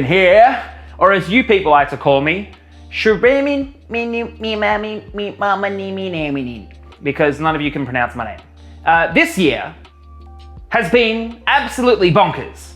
here, or as you people like to call me, because none of you can pronounce my name. This year has been absolutely bonkers.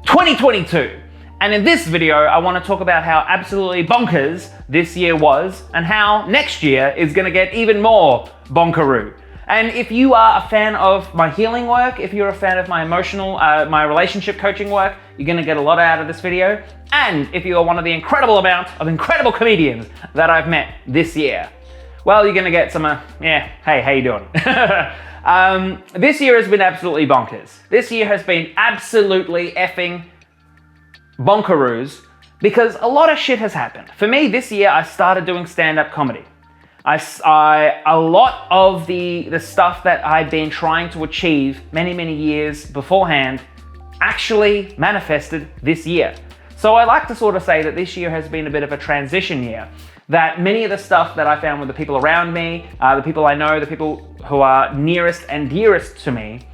2022. And in this video, I want to talk about how absolutely bonkers this year was and how next year is going to get even more bonkeroo. And if you are a fan of my healing work, if you're a fan of my my relationship coaching work, you're going to get a lot out of this video. And if you are one of the incredible amount of incredible comedians that I've met this year, well, you're going to get some, hey, how you doing? This year has been absolutely bonkers. This year has been absolutely effing bonkeroos because a lot of shit has happened. For me, this year, I started doing stand-up comedy. A lot of the stuff that I'd been trying to achieve many years beforehand actually manifested this year. So I like to sort of say that this year has been a bit of a transition year, that many of the stuff that I found with the people around me, the people I know, the people who are nearest and dearest to me,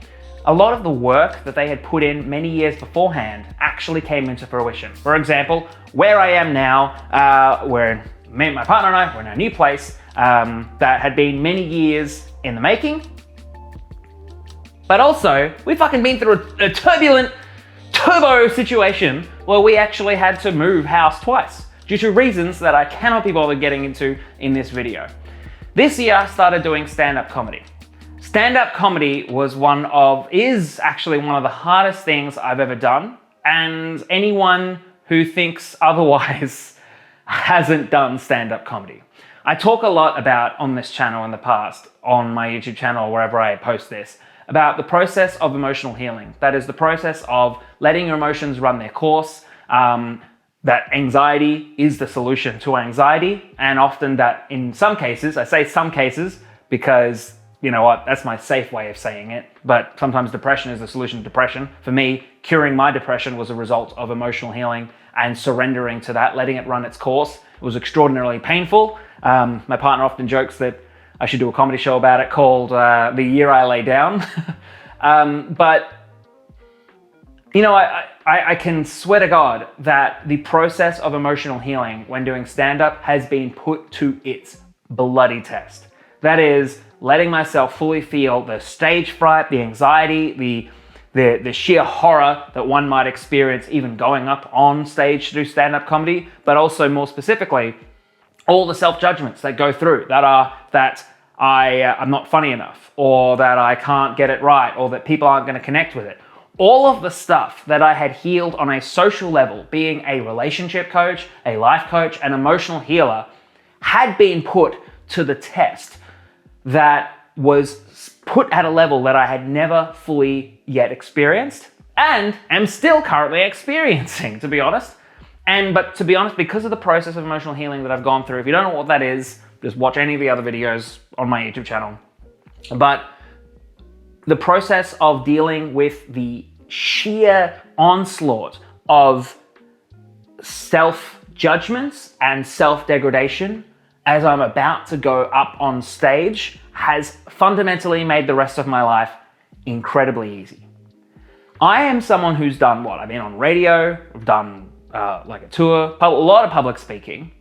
a lot of the work that they had put in many years beforehand actually came into fruition. For example, where I am now, where me and my partner and I, we're in a new place that had been many years in the making. But also, we fucking been through a turbulent turbo situation where we actually had to move house twice due to reasons that I cannot be bothered getting into in this video. This year, I started doing stand-up comedy. Stand-up comedy is actually one of the hardest things I've ever done, and anyone who thinks otherwise hasn't done stand-up comedy. I talk a lot about on this channel in the past, on my YouTube channel, wherever I post this, about the process of emotional healing. That is the process of letting your emotions run their course, that anxiety is the solution to anxiety, and often that in some cases, I say some cases because you know what, that's my safe way of saying it, but sometimes depression is the solution to depression. For me, curing my depression was a result of emotional healing and surrendering to that, letting it run its course. It was extraordinarily painful. My partner often jokes that I should do a comedy show about it called The Year I Lay Down. But, you know, I can swear to God that the process of emotional healing when doing stand-up has been put to its bloody test. That is, letting myself fully feel the stage fright, the anxiety, the sheer horror that one might experience even going up on stage to do stand-up comedy, but also more specifically, all the self-judgments that go through that I'm not funny enough, or that I can't get it right, or that people aren't going to connect with it. All of the stuff that I had healed on a social level, being a relationship coach, a life coach, an emotional healer, had been put to the test. That was put at a level that I had never fully yet experienced and am still currently experiencing, to be honest. But to be honest, because of the process of emotional healing that I've gone through, if you don't know what that is, just watch any of the other videos on my YouTube channel. But the process of dealing with the sheer onslaught of self-judgments and self-degradation as I'm about to go up on stage has fundamentally made the rest of my life incredibly easy. I am someone who's done what? I've been on radio, I've done like a tour, a lot of public speaking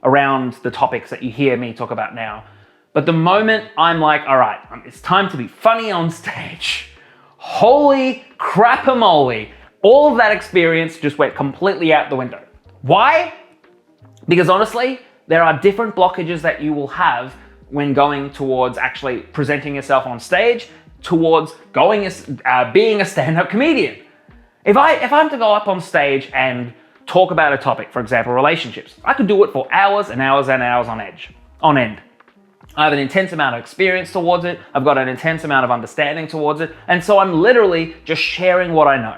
around the topics that you hear me talk about now. But the moment I'm like, all right, it's time to be funny on stage, holy crap-a-moly, all of that experience just went completely out the window. Why? Because honestly, there are different blockages that you will have when going towards actually presenting yourself on stage, towards being a stand-up comedian. If I'm to go up on stage and talk about a topic, for example, relationships, I could do it for hours and hours and hours on end. I have an intense amount of experience towards it. I've got an intense amount of understanding towards it. And so I'm literally just sharing what I know.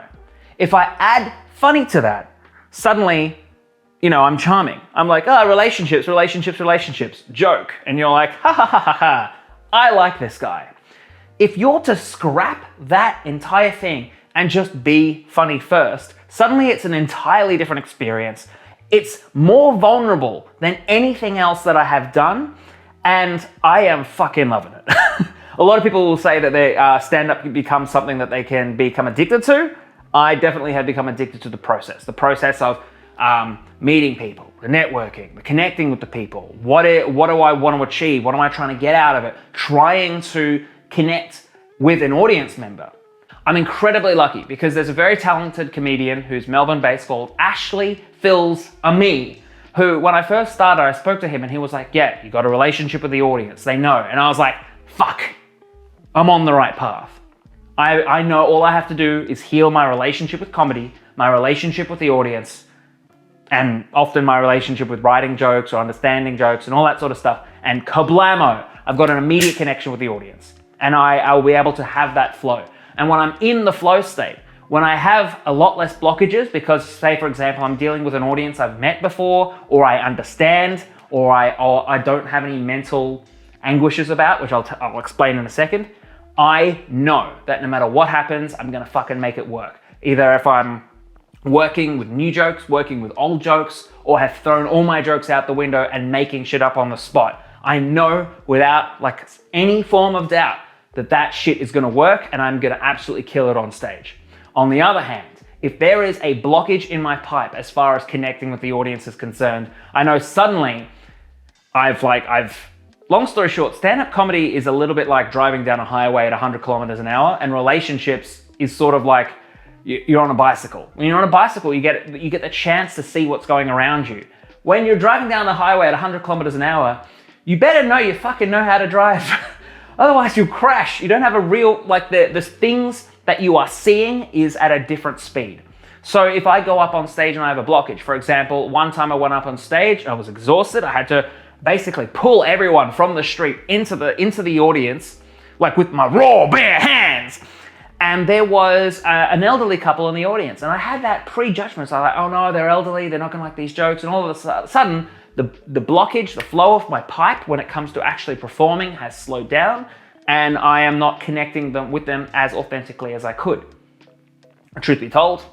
If I add funny to that, suddenly, you know, I'm charming. I'm like, relationships, joke. And you're like, ha, I like this guy. If you're to scrap that entire thing and just be funny first, suddenly it's an entirely different experience. It's more vulnerable than anything else that I have done, and I am fucking loving it. A lot of people will say that they stand-up can become something that they can become addicted to. I definitely have become addicted to the process of meeting people, the networking, the connecting with the people. What do I want to achieve? What am I trying to get out of it? Trying to connect with an audience member. I'm incredibly lucky because there's a very talented comedian who's Melbourne based called Ashley Fills a Me, who when I first started, I spoke to him and he was like, yeah, you got a relationship with the audience. They know. And I was like, fuck, I'm on the right path. I know all I have to do is heal my relationship with comedy, my relationship with the audience, and often my relationship with writing jokes or understanding jokes and all that sort of stuff. And kablamo, I've got an immediate connection with the audience. And I'll be able to have that flow. And when I'm in the flow state, when I have a lot less blockages, because say for example, I'm dealing with an audience I've met before, or I understand, or I don't have any mental anguishes about, which I'll explain in a second, I know that no matter what happens, I'm gonna fucking make it work. Either if I'm working with new jokes, working with old jokes, or have thrown all my jokes out the window and making shit up on the spot. I know without like any form of doubt that shit is gonna work and I'm gonna absolutely kill it on stage. On the other hand, if there is a blockage in my pipe as far as connecting with the audience is concerned, I know suddenly long story short, stand-up comedy is a little bit like driving down a highway at 100 kilometers an hour, and relationships is sort of like you're on a bicycle. When you're on a bicycle, you get the chance to see what's going around you. When you're driving down the highway at 100 kilometers an hour, you better know you fucking know how to drive. Otherwise you'll crash. You don't have a real, like the things that you are seeing is at a different speed. So if I go up on stage and I have a blockage, for example, one time I went up on stage, I was exhausted. I had to basically pull everyone from the street into the audience, like with my raw bare hands. And there was an elderly couple in the audience. And I had that prejudgment. So I was like, oh no, they're elderly. They're not gonna like these jokes. And all of a sudden, the blockage, the flow of my pipe when it comes to actually performing has slowed down, and I am not connecting with them as authentically as I could. Truth be told,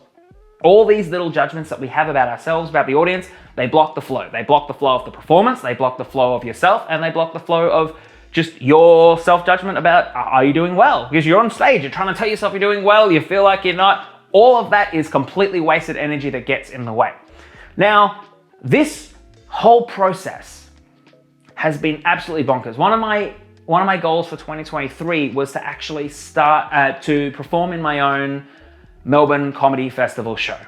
all these little judgments that we have about ourselves, about the audience, they block the flow. They block the flow of the performance, they block the flow of yourself, and they block the flow of just your self-judgment about, are you doing well? Because you're on stage, you're trying to tell yourself you're doing well, you feel like you're not. All of that is completely wasted energy that gets in the way. Now, this whole process has been absolutely bonkers. One of my goals for 2023 was to actually start to perform in my own Melbourne Comedy Festival show.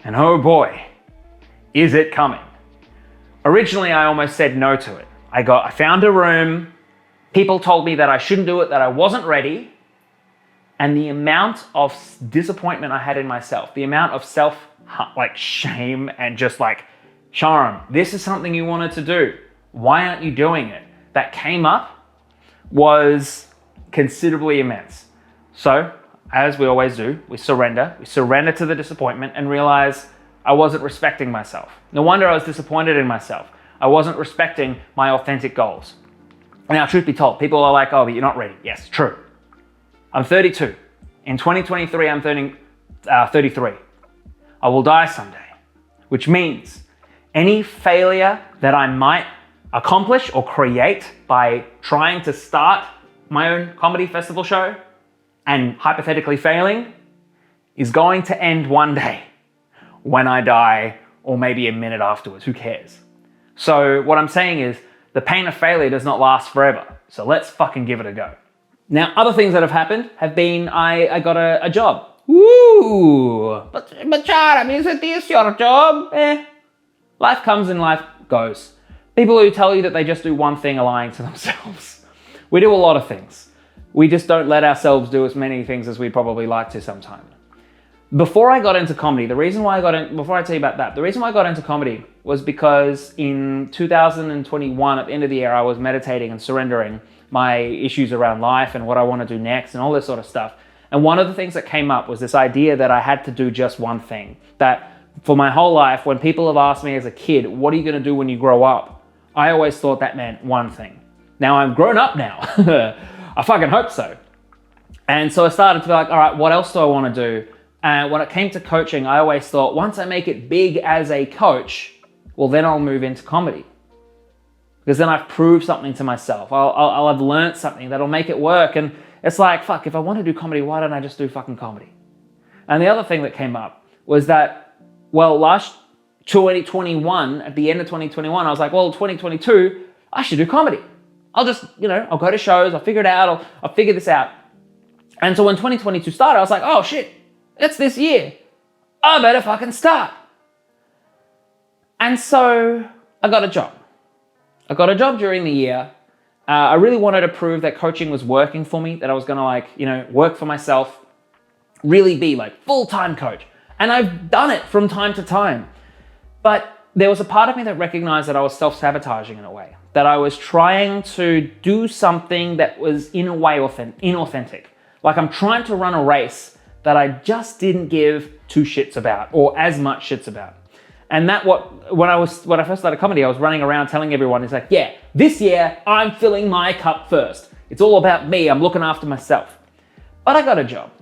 And oh boy, is it coming. Originally, I almost said no to it. I found a room, people told me that I shouldn't do it, that I wasn't ready, and the amount of disappointment I had in myself, the amount of shame and just like, Sharam, this is something you wanted to do. Why aren't you doing it? That came up was considerably immense. So, as we always do, we surrender. We surrender to the disappointment and realize I wasn't respecting myself. No wonder I was disappointed in myself. I wasn't respecting my authentic goals. Now, truth be told, people are like, oh, but you're not ready. Yes, true. I'm 32. In 2023, I'm turning 33. I will die someday, which means any failure that I might accomplish or create by trying to start my own comedy festival show and hypothetically failing is going to end one day when I die, or maybe a minute afterwards, who cares? So what I'm saying is the pain of failure does not last forever. So let's fucking give it a go. Now, other things that have happened have been I got a job. Woo! But Sharam, isn't this your job? Life comes and life goes. People who tell you that they just do one thing are lying to themselves. We do a lot of things. We just don't let ourselves do as many things as we'd probably like to sometimes. Before I got into comedy, before I tell you about that, the reason why I got into comedy was because in 2021, at the end of the year, I was meditating and surrendering my issues around life and what I want to do next and all this sort of stuff. And one of the things that came up was this idea that I had to do just one thing. That for my whole life, when people have asked me as a kid, what are you going to do when you grow up? I always thought that meant one thing. Now I'm grown up now. I fucking hope so. And so I started to be like, all right, what else do I want to do? And when it came to coaching, I always thought once I make it big as a coach, well, then I'll move into comedy. Because then I've proved something to myself. I'll have learned something that'll make it work. And it's like, fuck, if I want to do comedy, why don't I just do fucking comedy? And the other thing that came up was that well, last 2021, at the end of 2021, I was like, well, 2022, I should do comedy. I'll just, I'll go to shows, I'll figure it out, I'll figure this out. And so when 2022 started, I was like, oh shit, it's this year. I better fucking start. And so I got a job. I got a job during the year. I really wanted to prove that coaching was working for me, that I was gonna work for myself, really be like full-time coach. And I've done it from time to time. But there was a part of me that recognized that I was self-sabotaging in a way, that I was trying to do something that was in a way inauthentic. Like I'm trying to run a race that I just didn't give two shits about, or as much shits about. And when I first started comedy, I was running around telling everyone, it's like, yeah, this year I'm filling my cup first. It's all about me. I'm looking after myself. But I got a job.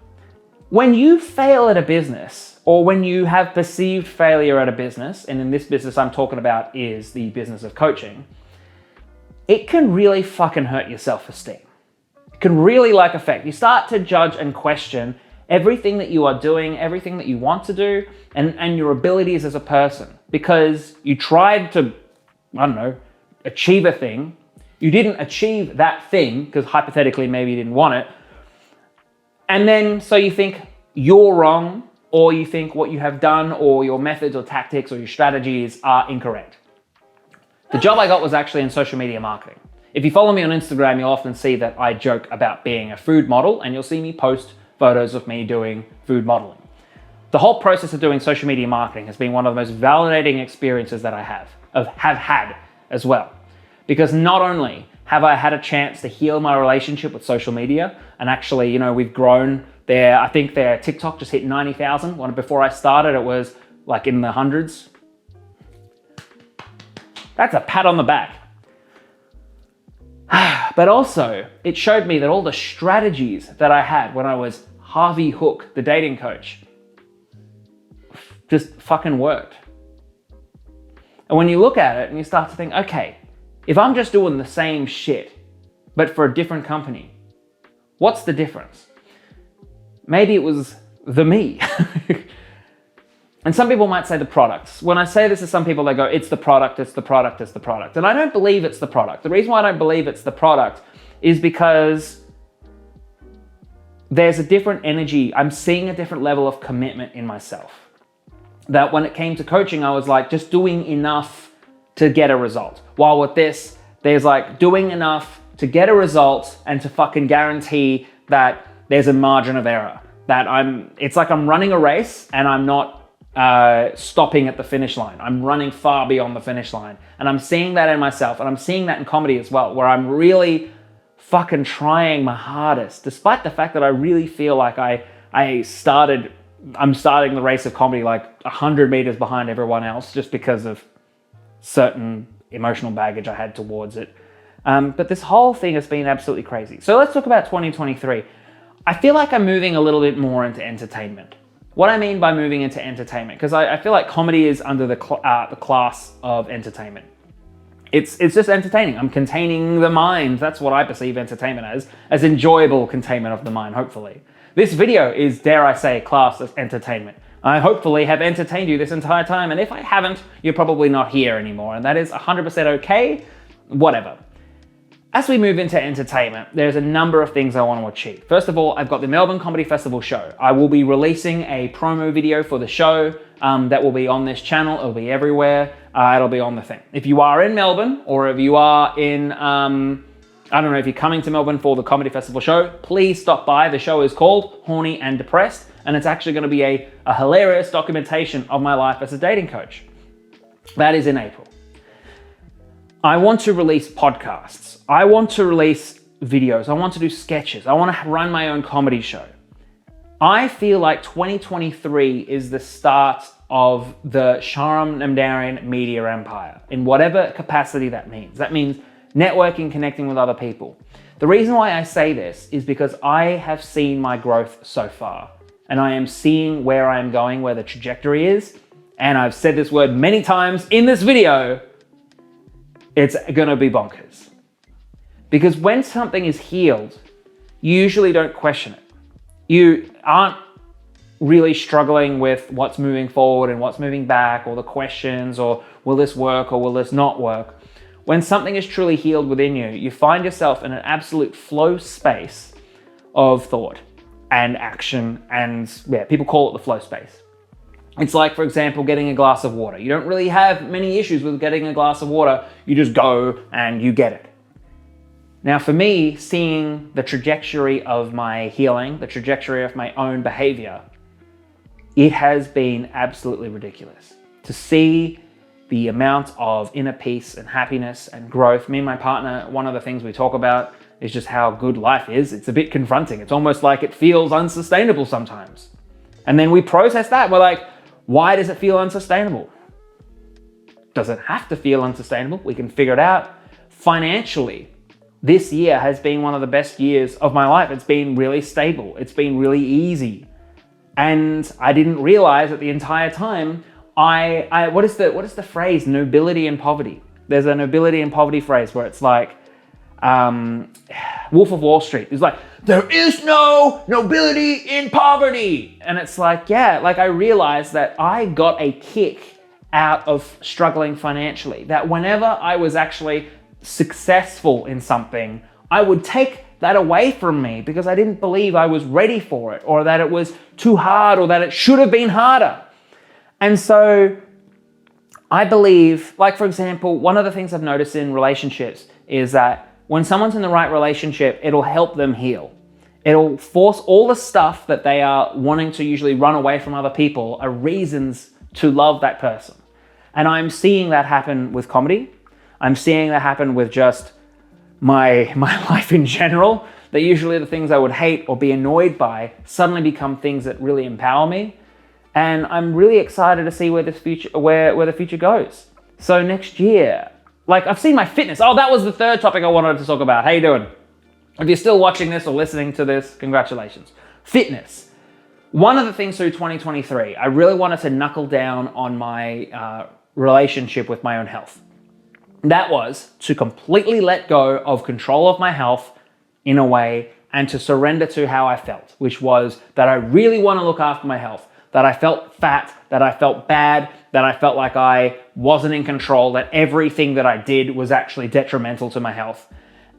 When you fail at a business, or when you have perceived failure at a business, and in this business I'm talking about is the business of coaching, it can really fucking hurt your self-esteem. It can really affect. You start to judge and question everything that you are doing, everything that you want to do, and your abilities as a person. Because you tried to, achieve a thing. You didn't achieve that thing, because hypothetically maybe you didn't want it. And then so you think you're wrong, or you think what you have done, or your methods or tactics or your strategies are incorrect. The job I got was actually in social media marketing. If you follow me on Instagram, you'll often see that I joke about being a food model, and you'll see me post photos of me doing food modeling. The whole process of doing social media marketing has been one of the most validating experiences that I have had as well. Because not only have I had a chance to heal my relationship with social media, and actually, we've grown there. I think their TikTok just hit 90,000. Before I started, it was like in the hundreds. That's a pat on the back. But also, it showed me that all the strategies that I had when I was Harvey Hook, the dating coach, just fucking worked. And when you look at it and you start to think, okay, if I'm just doing the same shit, but for a different company, what's the difference? Maybe it was the me. And some people might say the products. When I say this to some people, they go, it's the product, it's the product, it's the product. And I don't believe it's the product. The reason why I don't believe it's the product is because there's a different energy. I'm seeing a different level of commitment in myself. That when it came to coaching, I was like just doing enough to get a result. While with this, there's like doing enough to get a result and to fucking guarantee that there's a margin of error. That it's like I'm running a race and I'm not stopping at the finish line. I'm running far beyond the finish line. And I'm seeing that in myself, and I'm seeing that in comedy as well, where I'm really fucking trying my hardest, despite the fact that I really feel like I'm starting the race of comedy like 100 meters behind everyone else, just because of certain emotional baggage I had towards it. But this whole thing has been absolutely crazy. So let's talk about 2023. I feel like I'm moving a little bit more into entertainment. What I mean by moving into entertainment, because I feel like comedy is under the class of entertainment. It's just entertaining. I'm containing the mind. That's what I perceive entertainment as enjoyable containment of the mind, hopefully. This video is, dare I say, classed as entertainment. I hopefully have entertained you this entire time, and if I haven't, you're probably not here anymore, and that is 100% okay, whatever. As we move into entertainment, there's a number of things I want to achieve. First of all, I've got the Melbourne Comedy Festival show. I will be releasing a promo video for the show that will be on this channel. It'll be everywhere. It'll be on the thing. If you are in Melbourne, or if you are in, I don't know, if you're coming to Melbourne for the Comedy Festival show, please stop by. The show is called Horny and Depressed, and it's actually going to be a hilarious documentation of my life as a dating coach. That is in April. I want to release podcasts. I want to release videos. I want to do sketches. I want to run my own comedy show. I feel like 2023 is the start of the Sharam Namdarian media empire, in whatever capacity that means. That means networking, connecting with other people. The reason why I say this is because I have seen my growth so far, and I am seeing where I am going, where the trajectory is. And I've said this word many times in this video. It's gonna be bonkers. Because when something is healed, you usually don't question it. You aren't really struggling with what's moving forward and what's moving back, or the questions, or will this work or will this not work? When something is truly healed within you, you find yourself in an absolute flow space of thought and action, and yeah, people call it the flow space. It's like, for example, getting a glass of water. You don't really have many issues with getting a glass of water. You just go and you get it. Now, for me, seeing the trajectory of my healing, the trajectory of my own behavior, it has been absolutely ridiculous to see the amount of inner peace and happiness and growth. Me and my partner, one of the things we talk about is just how good life is. It's a bit confronting. It's almost like it feels unsustainable sometimes. And then we process that. We're like, why does it feel unsustainable? Does it have to feel unsustainable? We can figure it out. Financially, this year has been one of the best years of my life. It's been really stable. It's been really easy. And I didn't realize that the entire time, what is the phrase? Nobility and poverty. There's a nobility and poverty phrase where it's like, Wolf of Wall Street. It's like, there is no nobility in poverty. And it's like, yeah, like I realized that I got a kick out of struggling financially. That whenever I was actually successful in something, I would take that away from me because I didn't believe I was ready for it, or that it was too hard, or that it should have been harder. And so I believe, like for example, one of the things I've noticed in relationships is that when someone's in the right relationship, it'll help them heal. It'll force all the stuff that they are wanting to usually run away from other people are reasons to love that person. And I'm seeing that happen with comedy. I'm seeing that happen with just my life in general, that usually the things I would hate or be annoyed by suddenly become things that really empower me. And I'm really excited to see where the future goes. So next year, like I've seen my fitness. Oh, that was the third topic I wanted to talk about. How you doing? If you're still watching this or listening to this, congratulations. Fitness. One of the things through 2023, I really wanted to knuckle down on my relationship with my own health. That was to completely let go of control of my health in a way, and to surrender to how I felt, which was that I really want to look after my health, that I felt fat, that I felt bad, that I felt like I wasn't in control, that everything that I did was actually detrimental to my health.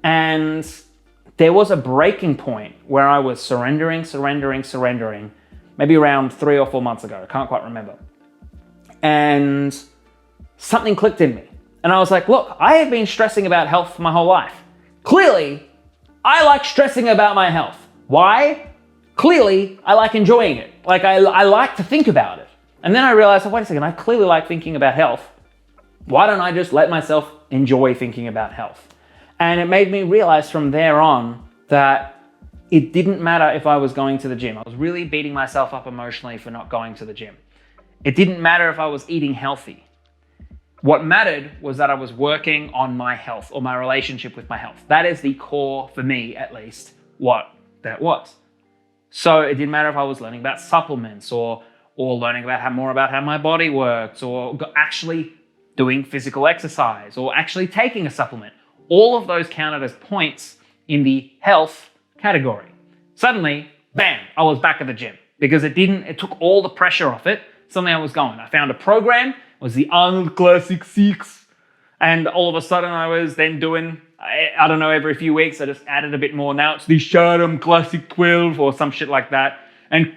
And there was a breaking point where I was surrendering, maybe around 3 or 4 months ago. I can't quite remember. And something clicked in me. And I was like, look, I have been stressing about health for my whole life. Clearly, I like stressing about my health. Why? Clearly, I like enjoying it. Like I like to think about it. And then I realized, oh, wait a second, I clearly like thinking about health. Why don't I just let myself enjoy thinking about health? And it made me realize from there on that it didn't matter if I was going to the gym. I was really beating myself up emotionally for not going to the gym. It didn't matter if I was eating healthy. What mattered was that I was working on my health, or my relationship with my health. That is the core, for me at least, what that was. So it didn't matter if I was learning about supplements, or learning about more about how my body works, or actually doing physical exercise, or actually taking a supplement. All of those counted as points in the health category. Suddenly, bam, I was back at the gym because it took all the pressure off it. Suddenly I was going. I found a program. It was the Arnold Classic 6. And all of a sudden I was then doing, I don't know, every few weeks I just added a bit more. Now it's the Sharam Classic 12 or some shit like that. And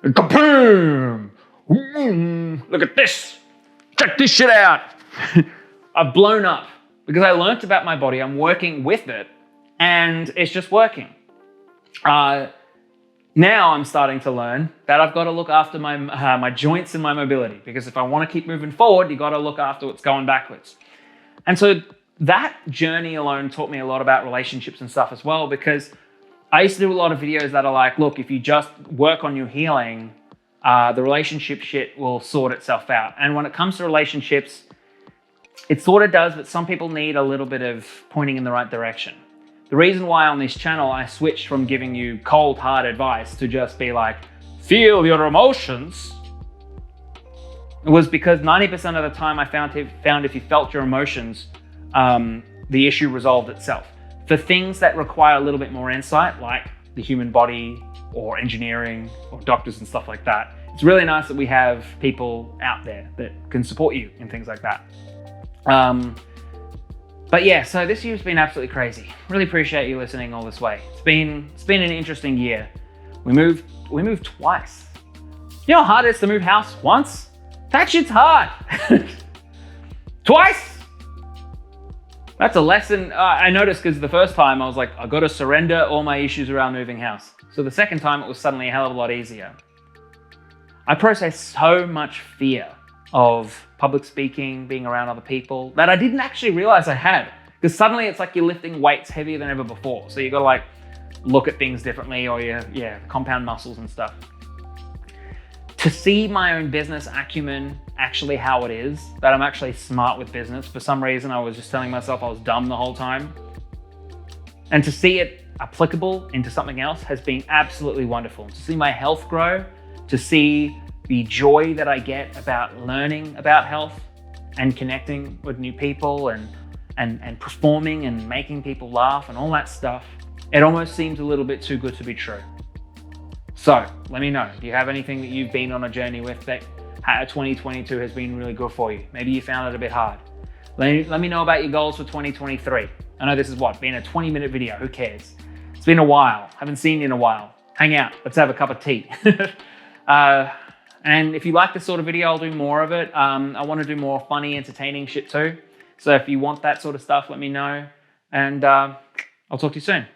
kaboom! Look at this. Check this shit out. I've blown up because I learnt about my body. I'm working with it and it's just working. Now I'm starting to learn that I've got to look after my joints and my mobility, because if I want to keep moving forward, you got to look after what's going backwards. And so that journey alone taught me a lot about relationships and stuff as well, because I used to do a lot of videos that are like, look, if you just work on your healing, the relationship shit will sort itself out. And when it comes to relationships, it sort of does, but some people need a little bit of pointing in the right direction. The reason why on this channel I switched from giving you cold hard advice to just be like, feel your emotions, was because 90% of the time I found if you felt your emotions, the issue resolved itself. For things that require a little bit more insight, like the human body, or engineering or doctors and stuff like that. It's really nice that we have people out there that can support you in things like that. But yeah, so this year's been absolutely crazy. Really appreciate you listening all this way. It's been an interesting year. We moved twice. You know how hard it is to move house once? That shit's hard. Twice? That's a lesson I noticed, because the first time I was like, I got to surrender all my issues around moving house. So the second time it was suddenly a hell of a lot easier. I processed so much fear of public speaking, being around other people, that I didn't actually realize I had. Because suddenly it's like you're lifting weights heavier than ever before. So you got to like look at things differently, or compound muscles and stuff. To see my own business acumen actually how it is, that I'm actually smart with business. For some reason, I was just telling myself I was dumb the whole time. And to see it applicable into something else has been absolutely wonderful. To see my health grow, to see the joy that I get about learning about health and connecting with new people and performing and making people laugh and all that stuff, it almost seems a little bit too good to be true. So let me know, do you have anything that you've been on a journey with that 2022 has been really good for you? Maybe you found it a bit hard. Let me know about your goals for 2023. I know this is been a 20-minute video, who cares? It's been a while, haven't seen you in a while. Hang out, let's have a cup of tea. And if you like this sort of video, I'll do more of it. I want to do more funny, entertaining shit too. So if you want that sort of stuff, let me know. And I'll talk to you soon.